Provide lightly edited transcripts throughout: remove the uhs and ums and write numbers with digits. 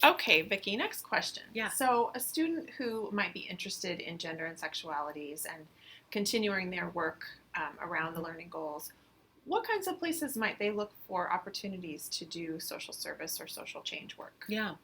Okay, Vicki, next question. Yeah. So, a student who might be interested in gender and sexualities and continuing their work around the learning goals, what kinds of places might they look for opportunities to do social service or social change work? Yeah.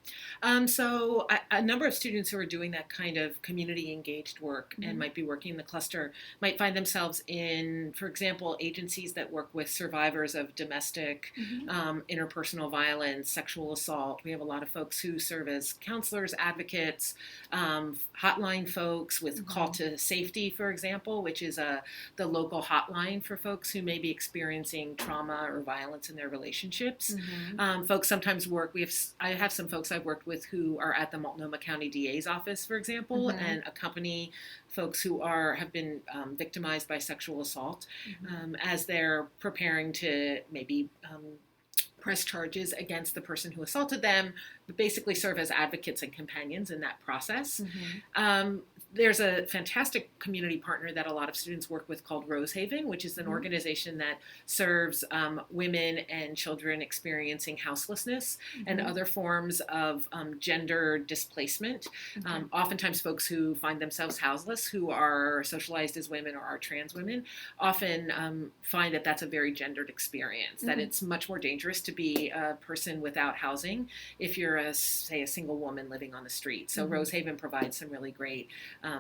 So a number of students who are doing that kind of community engaged work and Mm-hmm. might be working in the cluster might find themselves in, for example, agencies that work with survivors of domestic, Mm-hmm. interpersonal violence, sexual assault. We have a lot of folks who serve as counselors, advocates, hotline folks with call Mm-hmm. to safety, for example, which is the local hotline for folks who may be experiencing trauma or violence in their relationships. Mm-hmm. Folks sometimes work. I have some folks I've worked with who are at the Multnomah County DA's office, for example, Mm-hmm. and accompany folks who have been victimized by sexual assault Mm-hmm. as they're preparing to maybe press charges against the person who assaulted them, but basically serve as advocates and companions in that process. Mm-hmm. Um, there's a fantastic community partner that a lot of students work with called Rosehaven, which is an Mm-hmm. organization that serves women and children experiencing houselessness and Mm-hmm. other forms of gender displacement. Okay. Oftentimes, folks who find themselves houseless, who are socialized as women or are trans women, often find that that's a very gendered experience, that Mm-hmm. it's much more dangerous to be a person without housing if you're, say, a single woman living on the street. So Mm-hmm. Rosehaven provides some really great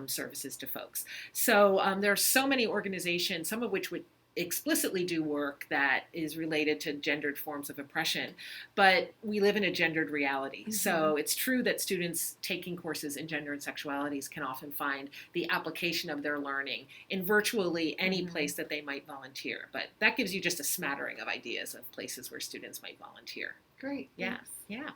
services to folks. So there are so many organizations, some of which would explicitly do work that is related to gendered forms of oppression, but we live in a gendered reality. Mm-hmm. So it's true that students taking courses in gender and sexualities can often find the application of their learning in virtually any Mm-hmm. place that they might volunteer. But that gives you just a smattering of ideas of places where students might volunteer. Great. Yeah, Thanks. yeah.